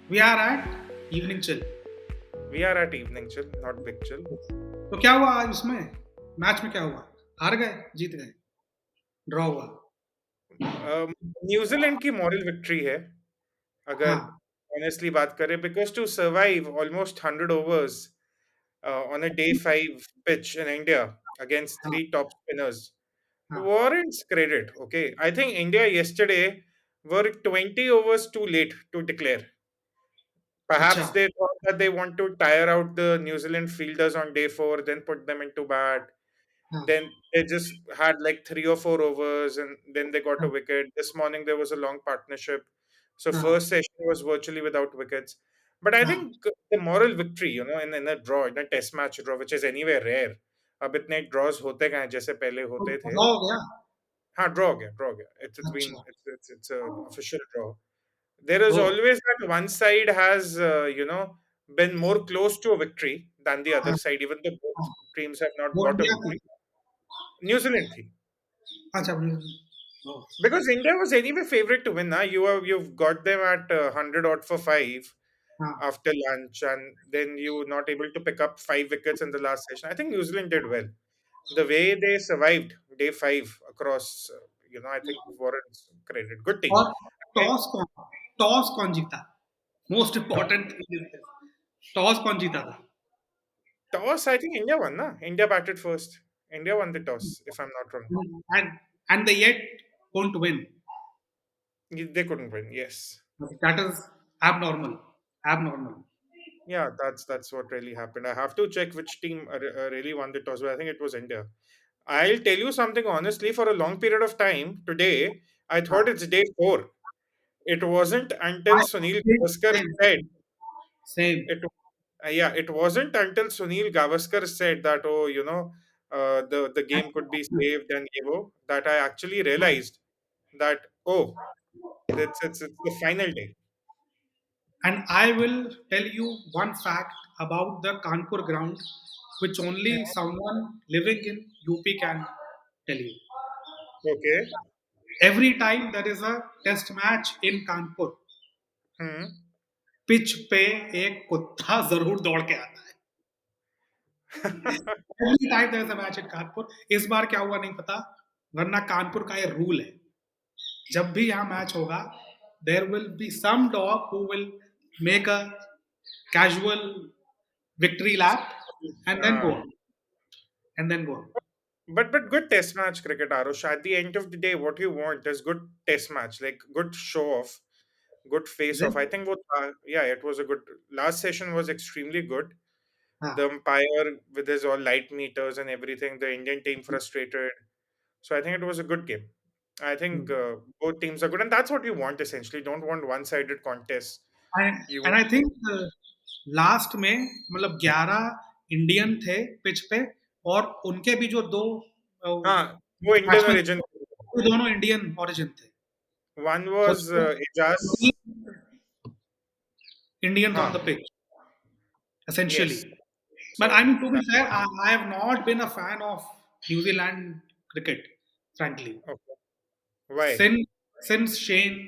We are at evening chill. We are at evening chill, not big chill. तो क्या हुआ आज उसमें? मैच में क्या हुआ? हार गए, जीत गए, ड्रॉ हुआ। न्यूजीलैंड की मॉरल विक्ट्री है अगर हाँ, ऑनेस्टली बात करें because to survive almost 100 overs on a day 5 pitch in India against हाँ, three top spinners हाँ। warrants credit. Okay, I think India yesterday were 20 overs too late to declare. अच्छा, Perhaps they thought that they want to tire out the New Zealand fielders on day 4, then put them into bat. हाँ, Then they just had like 3 or 4 overs and then they got a हाँ, wicket. This morning there was a long partnership. So हाँ, first session was virtually without wickets. But I हाँ। think the moral victory, in a draw, in a test match draw, which is anyway rare. अब इतने draws होते कहाँ हैं जैसे पहले तो होते थे. ड्रॉ हो गया? हाँ, draw हो गया. It's been अच्छा, it's an official draw. There is oh! always that one side has been more close to a victory than the other हाँ, side, even though both हाँ। teams have not वो got a India थी? victory. New Zealand थी. अच्छा, ओह! Because India was anyway favorite to win. You've got them at 100 odd for five हाँ, after lunch, and then you were not able to pick up 5 wickets in the last session. I think New Zealand did well. The way they survived day 5 across, I think warrants credit. Good team. और toss कौन जीता? Most important thing is this, toss कौन जीता था? Toss, I think India won, na? India batted first. India won the toss, if I'm not wrong. And and they yet won't win. They couldn't win. Yes. That is abnormal. Abnormal. Yeah, that's what really happened. I have to check which team really won the toss, but I think it was India. I'll tell you something honestly. For a long period of time today, I thought हाँ, it's day 4. It wasn't until I Sunil same, Gavaskar same, said same. it. Yeah, it wasn't until Sunil Gavaskar said that the game could be saved and that I actually realized that it's the final day. And I will tell you one fact about the Kanpur ground, which only someone living in UP can tell you. Okay. Every time there is a test match in Kanpur, Hmm. Pitch पे एक कुत्ता जरूर दौड़ के आता है. Every time there is a match in Kanpur. इस बार क्या हुआ नहीं पता, वरना कानपुर का ये रूल है. जब भी यहाँ मैच होगा, there will be some dog who will make a casual victory lap and then go Ah. on, and then go on. But good test match cricket, Arush. At the end of the day, what you want is good test match, like good show off, good face Is it? off. I think yeah, it was a good last session was extremely good. हाँ. The umpire with his all light meters and everything, the Indian team frustrated. So I think it was a good game. I think Hmm. both teams are good, and that's what you want essentially. Don't want one-sided contests. You And want, I think last में मतलब 11 Indian थे pitch पे, और उनके भी जो दो हाँ, वो इंडियन बैट्समैन ओरिजिन. वो दोनों इंडियन ओरिजिन थे. One So was Ijaz. Indians on हाँ, the pitch, yes. essentially. But I So mean, to be fair, I have not been a fan of New Zealand cricket, frankly. okay. Why? Since Shane,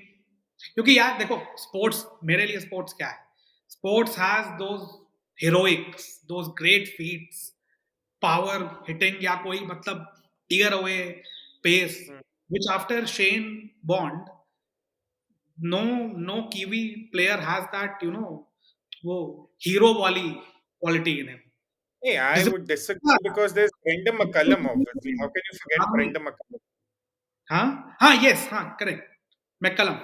क्योंकि यार देखो, sports मेरे लिए sports क्या है? Sports has those heroics, those great feats, power hitting या कोई मतलब tear away pace, Hmm. which after Shane Bond, no Kiwi player has that, वो हीरो वाली quality in him. Hey, I जैसे would disagree because there's Brendan McCullum, obviously. How can you forget हाँ, Brendan McCullum? हाँ, हाँ, yes, हाँ, correct. McCullum,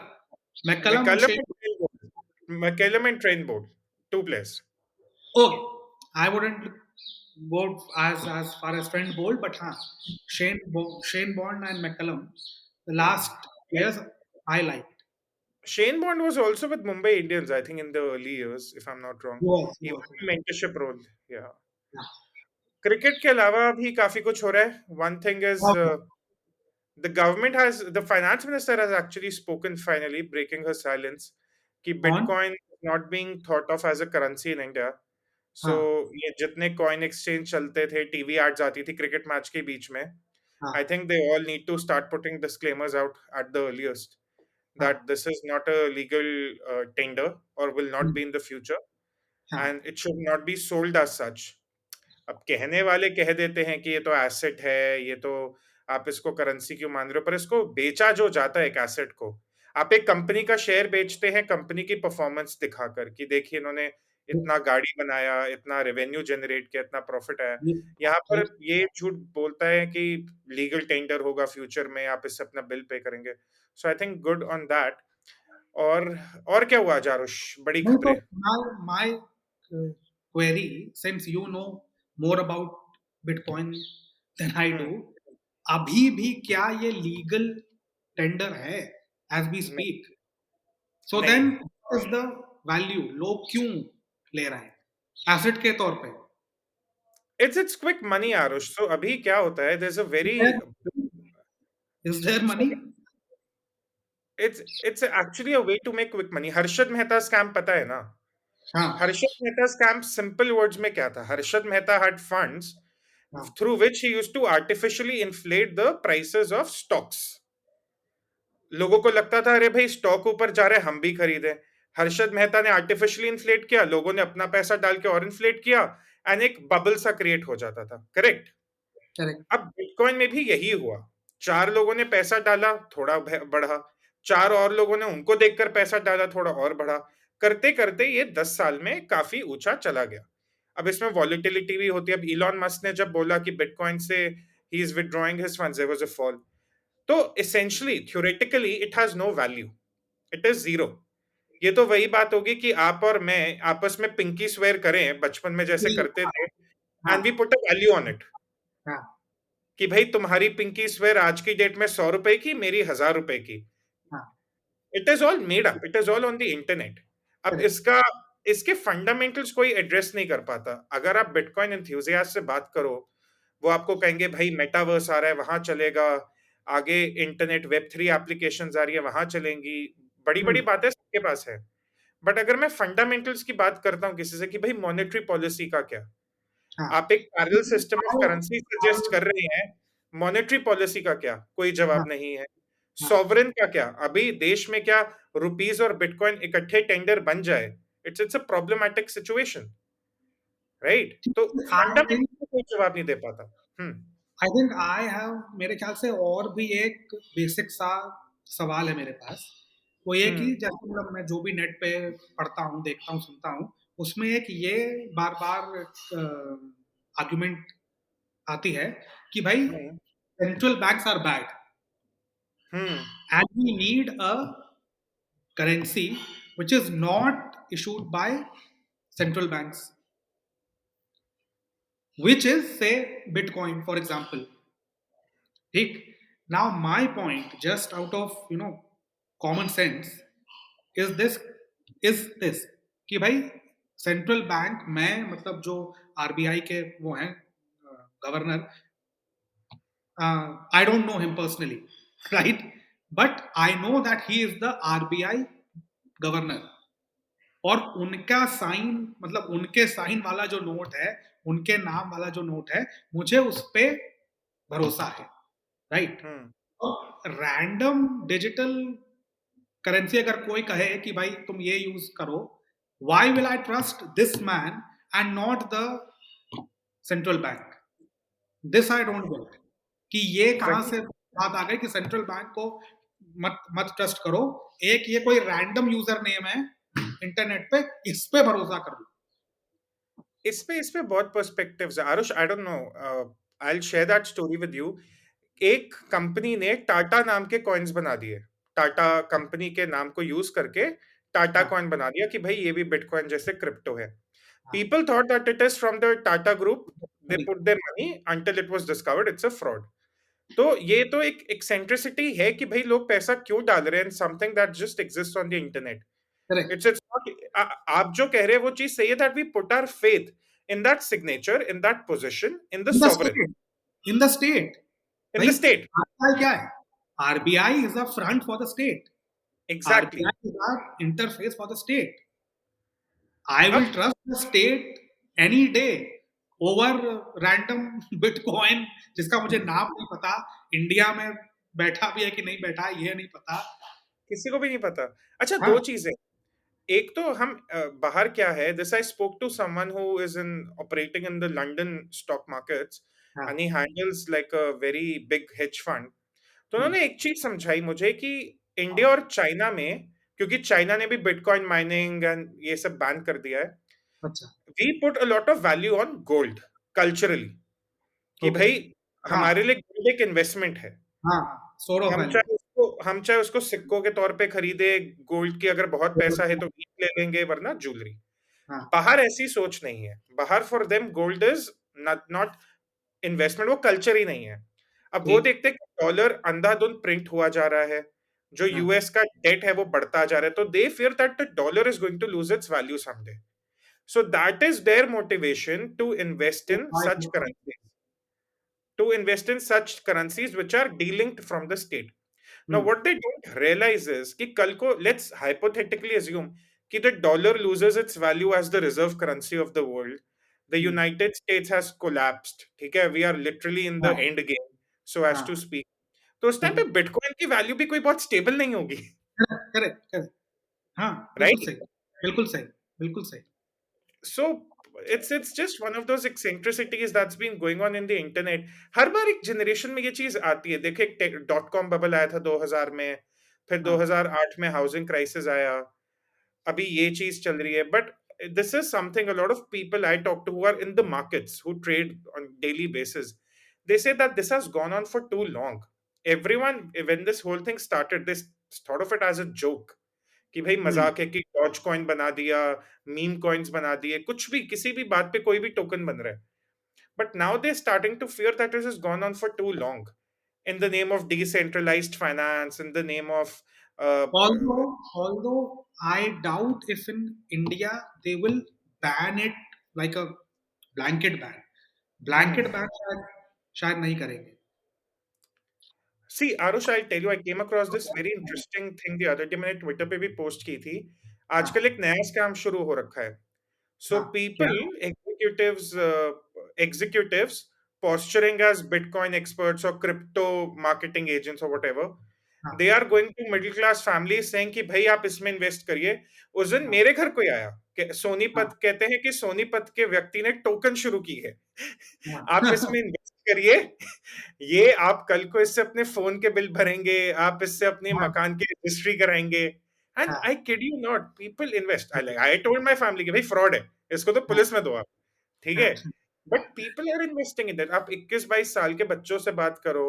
McCullum and McCullum Shane. and Trent Bolt. McCullum and Trent Bolt. Two players. Okay, I wouldn't go as far as Trent Bolt, but हाँ, Shane Bond and McCallum, the Hmm. last players I liked. Shane Bond was also with Mumbai Indians, I think, in the early years, if I'm not wrong. Was He was was in mentorship role. Yeah. yeah. Cricket के अलावा भी काफी कुछ हो रहा है. One thing is Okay. the finance minister has actually spoken finally, breaking her silence, कि On Bitcoin is not being thought of as a currency in India. So हाँ, ये जितने कॉइन एक्सचेंज चलते थे, टीवी एड्स आती थी cricket match के बीच में, हाँ, I think they all need to start putting disclaimers out at the earliest हाँ that this is not a legal tender or will not hmm, be in the future, हाँ and it should not be sold as such. अब कहने वाले कह देते हैं कि ये तो एसेट है, ये तो आप इसको करेंसी क्यों मान रहे हो, पर इसको बेचा जो जाता है एक एसेट को, आप एक कंपनी का शेयर बेचते हैं कंपनी की परफॉर्मेंस दिखाकर कि देखिए इन्होंने ये इतना गाड़ी बनाया, इतना रेवेन्यू जनरेट किया, इतना प्रॉफिट आया। ये यहाँ ये पर ये झूठ बोलता है कि लीगल टेंडर होगा फ्यूचर में, आप इससे अपना बिल पे करेंगे। So I think good on that. और और क्या हुआ जारुश, बड़ी नहीं तो खबरें? my query, since you know more about Bitcoin than I do, हम्म। अभी भी क्या ये लीगल टेंडर है as we नहीं, speak? So नहीं, then what is the value? लोग क्यों ले रहे हैं एसेट के तौर पे? It's quick money Aarush. सो अभी क्या होता है, there is a very, Is there so money? It's actually a way to make quick money. Harshad Mehta scam पता है ना? हाँ Harshad Mehta scam simple words में क्या था? हर्षद मेहता हैड फंड्स हाँ through which he used to artificially inflate the prices of stocks. लोगों को लगता था अरे भाई स्टॉक ऊपर जा रहा है, हम भी खरीदें। हर्षद मेहता ने आर्टिफिशियली इन्फ्लेट किया, लोगों ने अपना पैसा डाल के और इन्फ्लेट किया, एंड एक बबल सा क्रिएट हो जाता था। करेक्ट? करेक्ट अब बिटकॉइन में भी यही हुआ। 4 लोगों ने पैसा डाला, थोड़ा बढ़ा। 4 और लोगों ने उनको देखकर पैसा डाला, थोड़ा और बढ़ा। करते-करते ये 10 साल में काफ़ी ऊँचा चला गया। अब इसमें वॉलेटिलिटी भी होती है। अब इलॉन मस्क ने जब बोला कि बिटकॉइन से he is withdrawing his funds, there was a fall. तो essentially theoretically it has no value, it is zero. ये तो वही बात होगी कि आप और मैं आपस में पिंकी स्वेयर करें, बचपन में जैसे करते हाँ थे, हाँ and we put a value on it. हाँ कि भाई तुम्हारी पिंकी स्वेयर आज की डेट में 100 रुपए की, मेरी 1000 रुपए की। हाँ it is all made up, it is all on the internet. अब करेक्ट इसका इसके फंडामेंटल्स कोई एड्रेस नहीं कर पाता। अगर आप बिटकॉइन एंथुसियास्ट से बात करो, वो आपको कहेंगे भाई मेटावर्स आ रहा है, वहां चलेगा, आगे इंटरनेट वेब 3 एप्लीकेशंस आ रही है, वहां चलेंगी। बड़ी बड़ी हम्म, बातें सबके पास है। बट अगर मैं फंडामेंटल्स की बात करता हूँ किसी से कि भाई मॉनेटरी पॉलिसी का क्या, हाँ आप एक पैरेलल सिस्टम ऑफ आओ करेंसी सजेस्ट आओ कर रहे हैं, मॉनेटरी पॉलिसी का क्या? कोई हाँ जवाब नहीं है। हाँ सॉवरेन का क्या? अभी देश में क्या रुपीस और बिटकॉइन इकट्ठे टेंडर बन जाए, it's a problematic situation, right? तो आई थिंक फंडामेंटल कोई जवाब नहीं दे पाता। आई हैव मेरे ख्याल से और भी एक बेसिक सा सवाल है मेरे पास। वो ये कि हम्म। जैसे मतलब मैं जो भी नेट पे पढ़ता हूँ, देखता हूँ, सुनता हूँ, उसमें एक ये बार-बार आर्गुमेंट आती है कि भाई hmm. Central banks are bad hmm. And we need a currency which is not issued by central banks, which is say Bitcoin, for example. ठीक? Now my point, just out of common sense, is this कि भाई central bank में मतलब जो RBI के वो हैं governor, I don't know him personally, right, but I know that he is the RBI governor, और उनका साइन मतलब उनके साइन वाला जो नोट है, उनके नाम वाला जो नोट है, मुझे उस पे भरोसा है, राइट। हम्म। और रैंडम डिजिटल करेंसी अगर कोई कहे कि भाई तुम ये यूज करो, why will I trust this man and not the central bank? This I don't get कि ये कहां वही से बात आ गई कि सेंट्रल बैंक को मत मत ट्रस्ट करो, एक ये कोई रैंडम यूजर नेम है इंटरनेट पे, इस पे भरोसा कर लो। इस पे बहुत पर्सपेक्टिव्स है आरुष। आई don't no, I will share that story with you. एक कंपनी ने टाटा नाम के कॉइन्स बना दिए। टाटा कंपनी के नाम को यूज करके टाटा हाँ कॉइन बना दिया कि भाई ये भी बिटकॉइन जैसे क्रिप्टो है। हाँ people thought that it is from the Tata group, they correct put their money until it was discovered it's a fraud. तो ये तो एक एक्सेंट्रिसिटी है कि भाई लोग पैसा क्यों डाल रहे हैं something that just exist on the internet. Correct it's not, आप जो कह रहे हैं वो चीज सही है, that we put our faith in that signature, in that position, in the in the sovereign, state, in the state. In भाई द स्टेट। आरबीआई क्या है? RBI is a front for the state, exactly. RBI is a interface for the state. I will अब trust the state any day over random bitcoin जिसका मुझे नाम नहीं पता, India में बैठा भी है कि नहीं बैठा ये नहीं पता, किसी को भी नहीं पता। अच्छा, हाँ 2 चीज़ें, एक तो हम बाहर क्या है, this I spoke to someone who is in operating in the London stock markets and हाँ। He handles like a very big hedge fund. तो हम्म, उन्होंने एक चीज़ समझाई मुझे कि इंडिया और चाइना में, क्योंकि चाइना ने भी बिटकॉइन माइनिंग एंड ये सब बैन कर दिया है, अच्छा। We put a lot of value on gold culturally, कि ओके। भाई हाँ हमारे लिए गोल्ड एक इन्वेस्टमेंट है। हाँ। Source of value. हम चाहे उसको सिक्कों के तौर पे खरीदे, गोल्ड की अगर बहुत पैसा है तो ईंट ले लेंगे, वरना ज्वेलरी। हाँ। बाहर ऐसी सोच नहीं है। बाहर for them gold is not not investment, वो कल्चर ही नहीं है। अब वो ठीक। देखते हैं कि डॉलर अंधाधुंध प्रिंट हुआ जा रहा है, जो हाँ। यूएस का डेट है वो बढ़ता जा रहा है, तो they fear that the dollar is going to lose its value someday. So that is their motivation to invest in such currency, to invest in such currencies which are delinked from the state. Now, hmm what they don't realize is कि कल को let's hypothetically assume कि the dollar loses its value as the reserve currency of the world. The hmm, United States has collapsed. ठीक है, we are literally in the हाँ end game, so as to हाँ। speak. तो उस time पे ठीक। Bitcoin की value भी कोई बहुत स्टेबल नहीं होगी, करेक्ट करेक्ट करेक्ट। हाँ बिल्कुल राइट? सही। बिल्कुल सही। बिल्कुल सही। So it's just one of those eccentricities that's been going on in the internet. हर बार एक जनरेशन में ये चीज आती है। देखिए, डॉट कॉम बबल आया था 2000 में, फिर हाँ 2008 में हाउसिंग क्राइसिस आया, अभी ये चीज चल रही है। But this is something a lot of people I talk to who are in the markets, who trade on daily basis, they say that this has gone on for too long. Everyone, when this whole thing started, they thought of it as a joke, कि भाई हम्म मजाक है, कि doge coin बना दिया, meme coins बना दिए, कुछ भी, किसी भी बात पे कोई भी टोकन बन रहा है। But now they starting to fear that it is gone on for too long, in the name of decentralized finance, in the name of although I doubt if in India they will ban it like a blanket ban. hmm. Blanket ban शायद शायद नहीं करेंगे। See, Arush, I'll tell you, I came across this very interesting thing the other day, मैंने Twitter पे भी post की थी। आजकल हाँ एक नया स्कैम शुरू हो रखा है। So हाँ। क्या? people, executives posturing as Bitcoin experts or crypto marketing agents or whatever, they हाँ are going to middle class families saying कि भाई आप इसमें इन्वेस्ट करिए। उस दिन हाँ मेरे घर कोई आया कि हाँ सोनीपत, कहते हैं कि सोनीपत के व्यक्ति ने टोकन शुरू की है, आप हाँ। इसमें इन्वेस्ट करिए, ये आप कल को इससे अपने फोन के बिल भरेंगे, आप इससे अपने हाँ मकान की रजिस्ट्री कराएंगे। एंड हाँ I kid you not, people invest. I told my family कि भाई फ्रॉड है, इसको तो पुलिस में दो आप, ठीक है? हाँ but people are investing in that. आप 21-22 साल के बच्चों से बात करो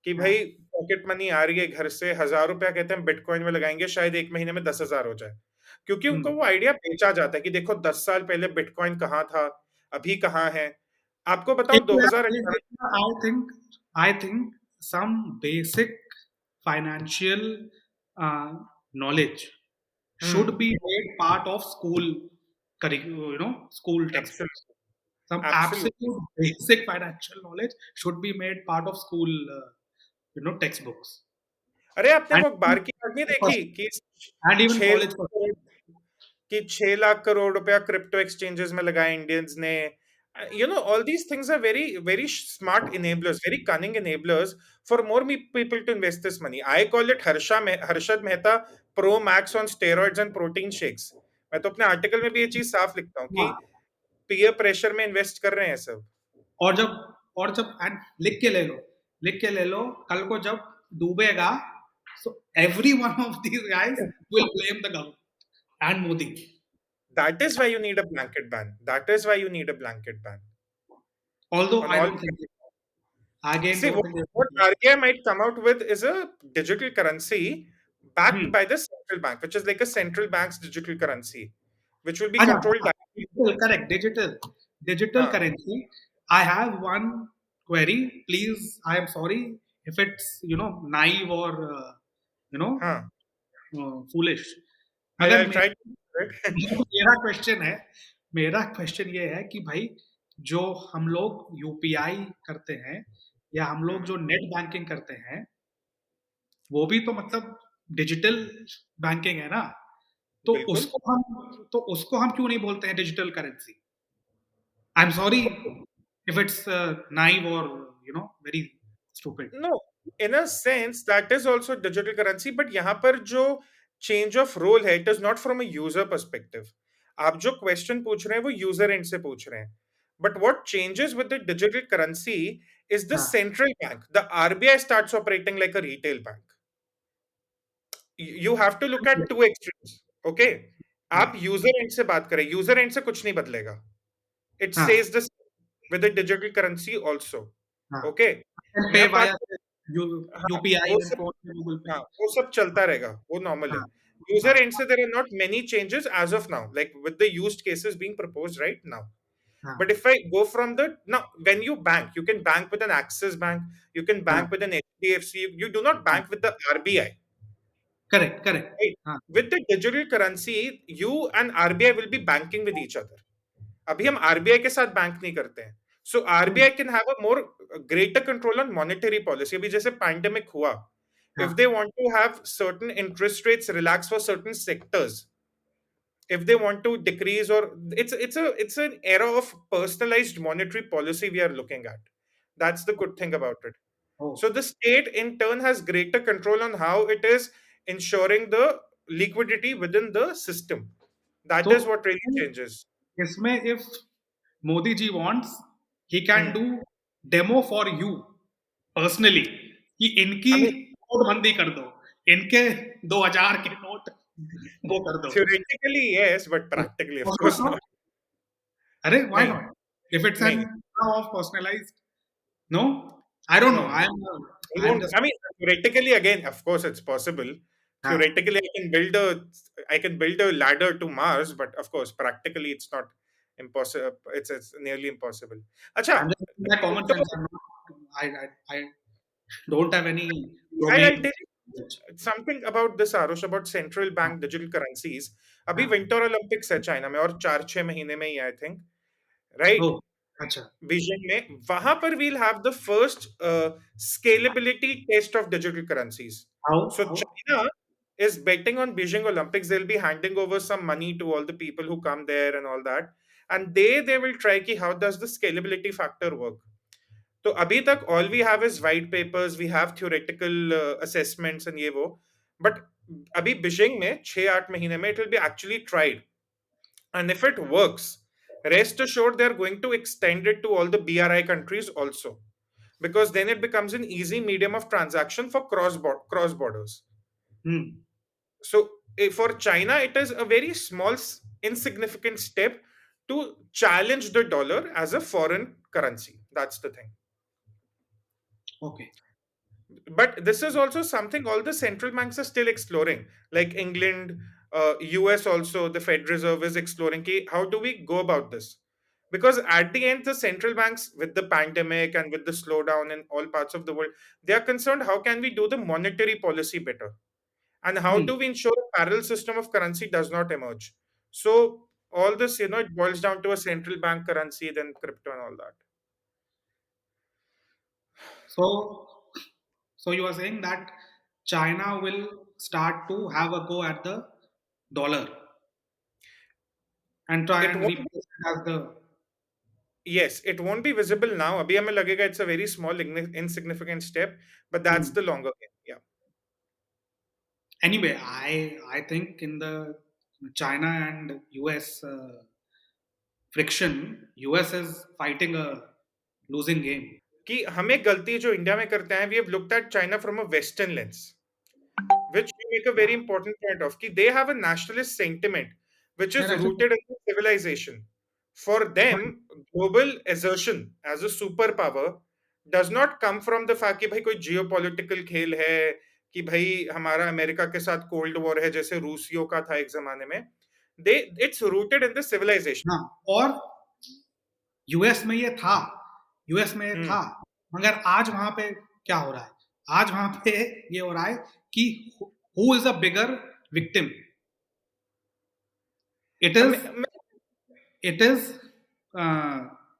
कि भाई हाँ। पॉकेट मनी आ रही है घर से, 1000 रुपया कहते हैं बिटकॉइन में लगाएंगे, शायद एक महीने में 10,000 हो जाए, क्योंकि उनको हम्म। वो आइडिया बेचा जाता है कि देखो 10 साल पहले बिटकॉइन कहाँ था, अभी कहाँ है। आपको बताऊं, 2018। I think I think some basic financial uh, knowledge should hmm, be made part of school curriculum, school textbooks. Absolutely, Some absolutely. absolute basic financial knowledge should be made part of school, textbooks. अरे, आपने And वो बार की बात नहीं first, देखी कि and even 6 college lakh first. Crore कि 6 लाख करोड़ रुपया क्रिप्टो एक्सचेंजेस में लगाए इंडियंस ने। You know, all these things are very very smart enablers, very cunning enablers for more people to invest this money. I call it Harshad Mehta pro max on steroids and protein shakes. मैं तो अपने article में भी ये चीज साफ लिखता हूँ कि हाँ, पीयर प्रेशर में इन्वेस्ट कर रहे हैं सब। और जब and लिख के ले लो कल को जब डूबेगा, so every one of these guys will blame the government and Modi. That is why you need a blanket ban, that is why you need a blanket ban Although on I all. don't think, again See, don't what, think. what RBI might come out with is a digital currency backed Hmm. by the central bank, which is like a central bank's digital currency, which will be अच्छा, controlled हाँ, directly. digital, correct, digital हाँ, currency. I have one query. Please, I am sorry if it's naive or you know हाँ. foolish. I'll, अगर I'll try to do it. मेरा question है, मेरा question ये है कि भाई जो हम लोग यूपीआई करते हैं या हम लोग जो नेट बैंकिंग करते हैं, वो भी तो मतलब डिजिटल बैंकिंग है ना। तो बिल्कुल। उसको हम क्यों नहीं बोलते हैं digital currency? I am sorry if it's naive or very stupid. No, in a sense that is also digital currency, but यहाँ पर जो change of role है, it is not from a user perspective. आप जो question पूछ रहे हैं वो user end से पूछ रहे हैं. But what changes with the digital currency is the हाँ central bank. The RBI starts operating like a retail bank. You have to look at two extremes. Okay? आप हाँ user end से बात करें, user end से कुछ नहीं बदलेगा. It हाँ stays the same with the digital currency also. हाँ Okay? मैं पे अब बात वाया यू हाँ, यूपीआई वो एंड सब फोन पे गूगल पे हाँ, वो सब चलता रहेगा, वो नॉर्मल है. हाँ User हाँ end से there are not many changes as of now, like with the used cases being proposed right now. हाँ But if I go from the now, when you bank, you can bank with an Axis Bank, you can हाँ bank with an HDFC, you do not bank with the RBI, correct correct right? हाँ With the digital currency, you and RBI will be banking with each other. अभी हम RBI के साथ bank नहीं करते हैं. So RBI can have a more greater control on monetary policy. अभी जैसे पैंडेमिक हुआ, if हाँ they want to have certain interest rates relaxed for certain sectors, if they want to decrease, or it's an era of personalized monetary policy we are looking at. That's the good thing about it. Oh So the state in turn has greater control on how it is ensuring the liquidity within the system. That तो is what really changes. इसमें if Modi ji wants he can Hmm. Do demo for you personally कि इनकी I mean, नोटबंदी कर दो, इनके 2000 के note वो कर दो. theoretically, yes, but practically, of Possible course not? not. अरे व्हाई नहीं, नॉट? इफ इट्स एन नहीं, of personalised no, I don't know. no, no. I I am won't. Just I mean, theoretically, again, of course, it's possible. हाँ. Theoretically, I can build a ladder to Mars, but of course, practically, it's not impossible. It's nearly impossible. Acha, I'm just using my common sense. I'm not, I don't have any I'll domain tell knowledge. you something about this, Arush, about central हाँ, bank digital currencies. अभी हाँ. Winter Olympics है China में और 4-6 महीने में ही I think, right? ओह! अच्छा. Vision में वहां पर we'll have the first scalability test of digital currencies. How? So How? China is betting on Beijing Olympics. They'll be handing over some money to all the people who come there and all that, and they will try ki how does the scalability factor work. So abhi tak all we have is white papers, we have theoretical assessments and ye wo, but abhi Beijing mein 6-8 महीने में it will be actually tried, and if it works, rest assured they're going to extend it to all the BRI countries also, because then it becomes an easy medium of transaction for cross borders. Hmm. So for China, it is a very small, insignificant step to challenge the dollar as a foreign currency. That's the thing. Okay. But this is also something all the central banks are still exploring. Like England, US also, the Fed Reserve is exploring ki, how do we go about this? Because at the end, the central banks, with the pandemic and with the slowdown in all parts of the world, they are concerned how can we do the monetary policy better? And how Hmm. do we ensure a parallel system of currency does not emerge? So all this, it boils down to a central bank currency, then crypto and all that. So, so you are saying that China will start to have a go at the dollar and try It and won't. replace it as the. Yes, it won't be visible now. Abhi hame lagega it's a very small, insignificant step, but that's Hmm. the longer game. Yeah. Anyway, I think in the China and US friction, US is fighting a losing game. कि हमें गलती जो India में करते हैं, we have looked at China from a Western lens, which we make a very important point of. Ki they have a nationalist sentiment which is They're actually rooted in the civilization. For them, global assertion as a superpower does not come from the fact कि भाई कोई geopolitical खेल है, कि भाई हमारा America के साथ कोल्ड वॉर है जैसे रूसियों का था एक जमाने में. It's rooted in the civilization. हाँ, और यूएस में ये था, यूएस में ये Hmm. था, मगर आज वहां पे क्या हो रहा है? आज वहां पे ये हो रहा है कि who is a bigger victim? It is मैं- मैं- it is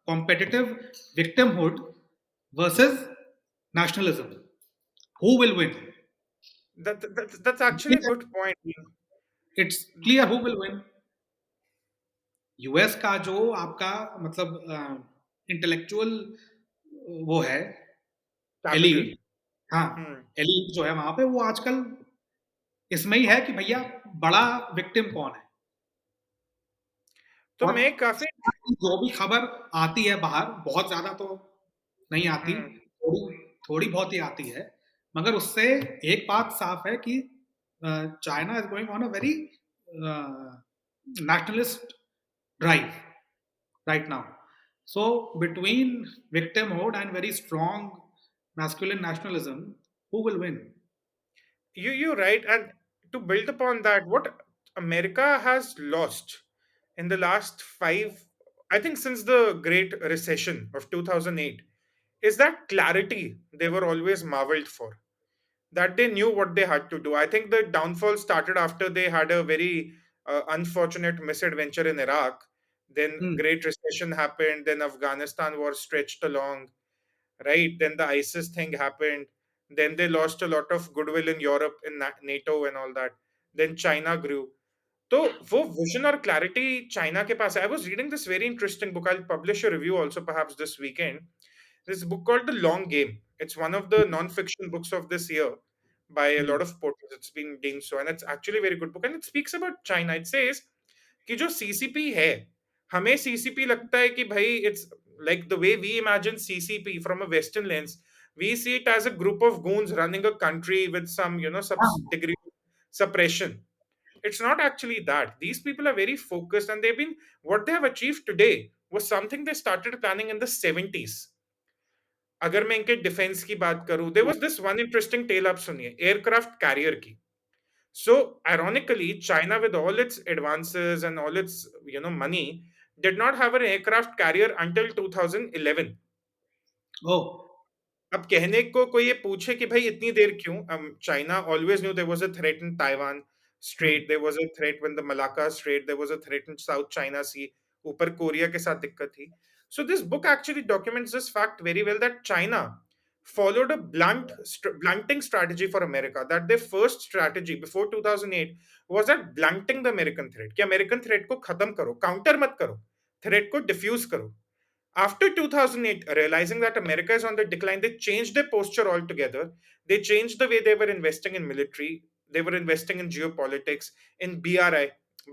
competitive victimhood versus nationalism. Who will win? that's actually a good point. It's clear who will win. US का जो आपका मतलब इंटेलेक्चुअल वो है, Capital. एलीट, हाँ, हम्म। एलीट जो है वहाँ पे वो आजकल इसमें ही है कि भैया बड़ा विक्टिम कौन है। तो और मैं काफी। जो भी खबर आती है बाहर, बहुत ज़्यादा तो नहीं आती, हम्म। थोड़ी थोड़ी बहुत ही आती है, मगर उससे एक बात साफ है कि China is going on a very nationalist drive right now. So between victimhood and very strong masculine nationalism, who will win? You're right, and to build upon that, what America has lost in the last five, I think since the Great Recession of 2008, is that clarity they were always marveled for. That they knew what they had to do. I think the downfall started after they had a very unfortunate misadventure in Iraq. Then Hmm. Great Recession happened. Then Afghanistan war stretched along, right? Then the ISIS thing happened. Then they lost a lot of goodwill in Europe, in NATO and all that. Then China grew. तो वो vision और clarity China के पास है. I was reading this very interesting book. I publish a review also perhaps this weekend. This book called The Long Game. It's one of the non-fiction books of this year by a Hmm. lot of portals. It's been deemed so, and it's actually a very good book. And it speaks about China. It says कि जो CCP है, हमें CCP लगता है कि भाई it's like the way we imagine CCP from a western lens. We see it as a group of goons running a country with some, some हाँ, degree of suppression. It's not actually that. These people are very focused, and what they have achieved today was something they started planning in the 70s. अगर मैं इनके defence की बात करूं, there was this one interesting tale, आप सुनिए, aircraft carrier की. So ironically, China, with all its advances and all its money, did not have an aircraft carrier until 2011. oh, अब कहने को कोई ये पूछे कि भाई इतनी देर क्यों? China always knew there was a threat in Taiwan hmm. Strait, there was a threat when the Malacca strait, there was a threat in South China Sea. ऊपर कोरिया के साथ दिक्कत थी. So this book actually documents this fact very well, that China followed a blunting strategy for America. That their first strategy before 2008 was at blunting the American threat. कि American threat को खत्म करो, counter मत करो, threat को diffuse करो. After 2008, realizing that America is on the decline, they changed their posture altogether. They changed the way they were investing in military. They were investing in geopolitics, in BRI,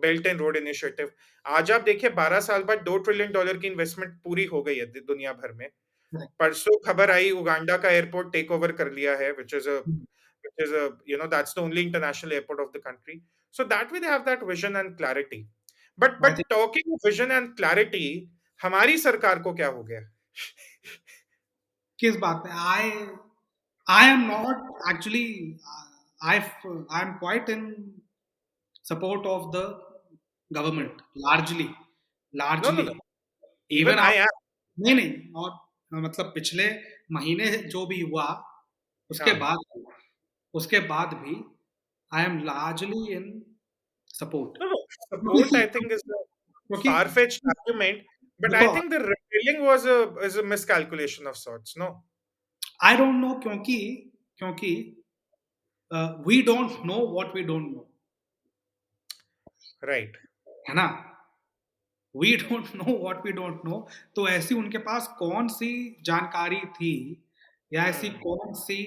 Belt and Road Initiative. आज आप देखिए 12 साल बाद $2 trillion की investment पूरी हो गई है दुनिया भर में. Correct. परसों खबर आई उगांडा का एयरपोर्ट टेक ओवर कर लिया है, Hmm. which is a that's the only international airport of the country. So that way they have that vision and clarity. but I but think talking of vision and clarity, हमारी सरकार को क्या हो गया? किस बात पे I am not actually I am quite in support of the government largely No, no, largely no. even Even I am. नहीं नहीं और मतलब पिछले महीने जो भी हुआ उसके हाँ. बाद उसके बाद भी I am largely in support No, no. क्योंकि Support, I think, is a क्योंकि far-fetched argument, but I देखो think the repealing was a miscalculation of sorts. No. I don't know क्योंकि we don't know what we don't know Right. है ना we don't know what we don't know तो ऐसी उनके पास कौन सी जानकारी थी या ऐसी Hmm. कौन सी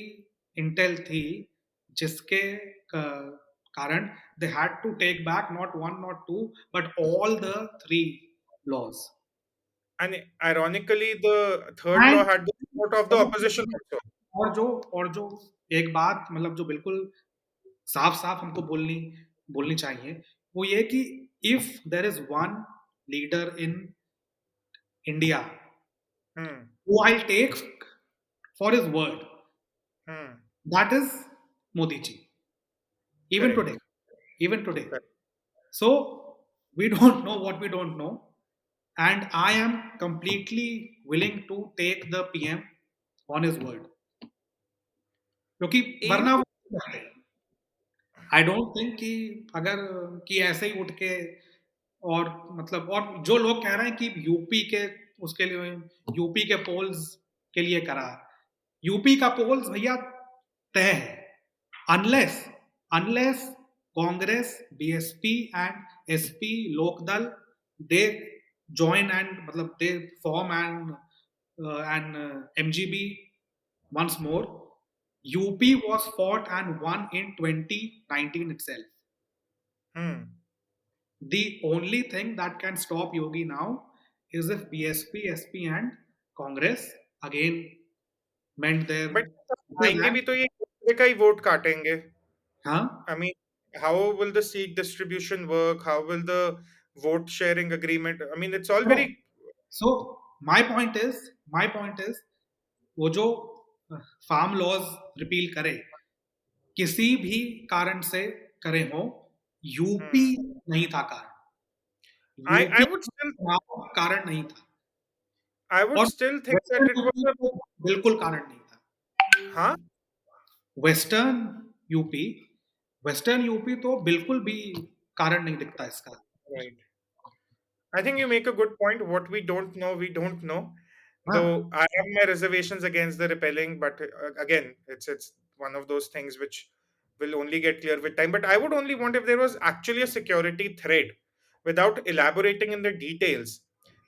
इंटेल थी जिसके कारण they had to take back not one not two but all the three laws And ironically, the third law and had the support of the opposition also. और जो और जो एक बात मतलब जो बिल्कुल साफ साफ हमको बोलनी बोलनी चाहिए वो ये कि if there is one leader in India Hmm. who I'll take for his word. Hmm. That is Modi ji. Even Correct. today. Even today. Correct. So we don't know what we don't know. And I am completely willing to take the PM on his word. क्योंकि Even वरना I don't think कि अगर कि ऐसे ही उठ के और मतलब और जो लोग कह रहे हैं कि यूपी के उसके लिए यूपी के पोल्स के लिए करा यूपी का पोल्स भैया तय है unless unless Congress BSP and SP Lokdal they join and मतलब they form and MGB once more UP was fought and won in 2019 itself. Hmm. The only thing that can stop Yogi now is if BSP, SP, and Congress again mend their but ways आएंगे and भी तो ये दूसरे का ही vote काटेंगे. huh? I mean, how will the seat distribution work? How will the vote sharing agreement? I mean, it's all No. very. So my point is वो जो farm laws repeal करे किसी भी कारण से करे हो यूपी Hmm. नहीं था कारण I यूपी would still कारण नहीं था I would और still think that western it UP was तो बिल्कुल कारण नहीं था a. Huh? Western UP western UP तो बिल्कुल भी कारण नहीं दिखता इसका Right. I think you make a good point. What we don't know, we don't know. Though हाँ I have my reservations against the repelling, but again, it's one of those things which will only get clear with time. But I would only want if there was actually a security threat, without elaborating in the details.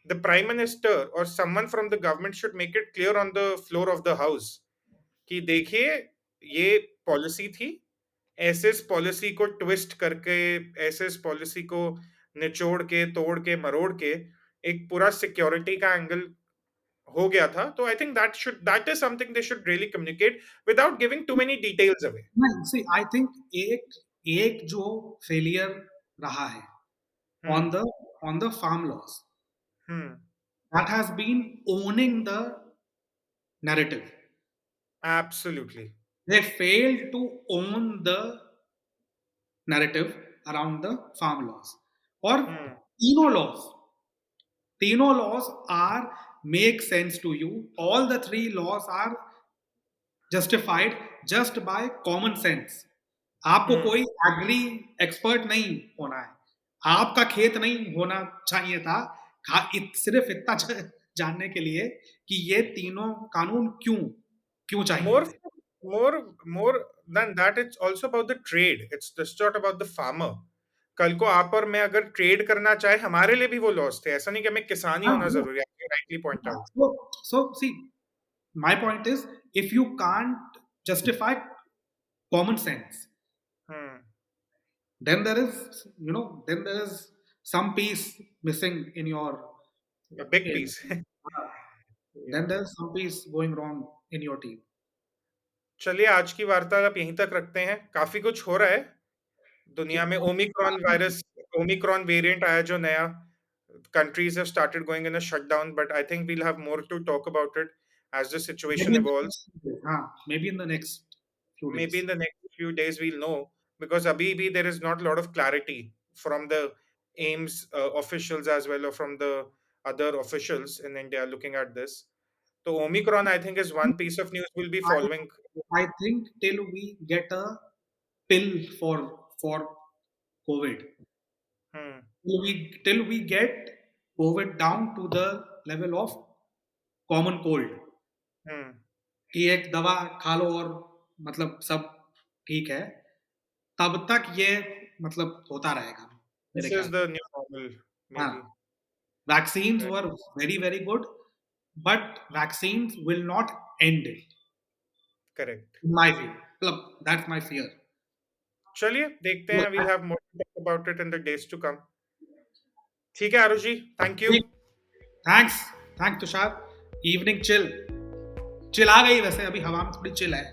The prime minister or someone from the government should make it clear on the floor of the house कि देखिए ये policy थी, ऐसे इस policy को twist करके, ऐसे इस पॉलिसी को निचोड़ के तोड़ के मरोड़ के एक पूरा सिक्योरिटी का एंगल हो गया था. तो I think that is something they should really communicate without giving too many details away. नहीं सी आई थिंक एक एक जो फेलियर रहा है on hmm. the on the farm laws hmm. that has been owning the narrative. Absolutely. They failed to own the narrative around the farm laws or हम्म. तीनों laws. तीनों laws are make sense to you. All the three laws are justified just by common sense. आपको हम्म. कोई agree expert नहीं होना है आपका खेत नहीं होना चाहिए था सिर्फ इतना जानने के लिए कि ये तीनों कानून क्यों क्यों चाहिए more थे more than that, it's also about the trade. It's just not about the farmer. कल को आप और मैं अगर ट्रेड करना चाहे हमारे लिए भी वो लॉस थे. ऐसा नहीं कि हमें किसान ही हाँ, होना जरूरी है. Rightly point out. so see my point is if you can't justify common sense hmm. then there is then there is some piece missing in your A big in, piece. then there's some piece going wrong in your team. चलिए आज की वार्तालाप यहीं तक रखते हैं. काफी कुछ हो रहा है दुनिया में. ओमिक्रॉन वेरिएंट आया जो नया. Countries have started going in a shutdown, but I think we'll have more to talk about it as the situation Maybe in the evolves. next few days. Maybe in the next few Maybe days. in the next few days we'll know, because abhi bhi there is not a lot of clarity from the AIMS officials as well, or from the other officials in India looking at this. So Omicron, I think, is one piece of news we'll be I following. I think till we get a pill for COVID, Hmm. till we get COVID down to the level of common cold, Hmm. कि एक दवा खा लो और मतलब सब ठीक है, तब तक ये मतलब होता रहेगा मेरे This ख्याल is से. the new normal, हाँ, maybe. vaccines Right. were very very good, but vaccines will not end it, Correct. in my view. मतलब that's my fear. चलिए देखते हैं. We'll have more to talk about it in the days to come. ठीक है Aarushi, thank you. Thanks thanks Tushar. Evening chill chill आ गई वैसे अभी हवा में थोड़ी चिल है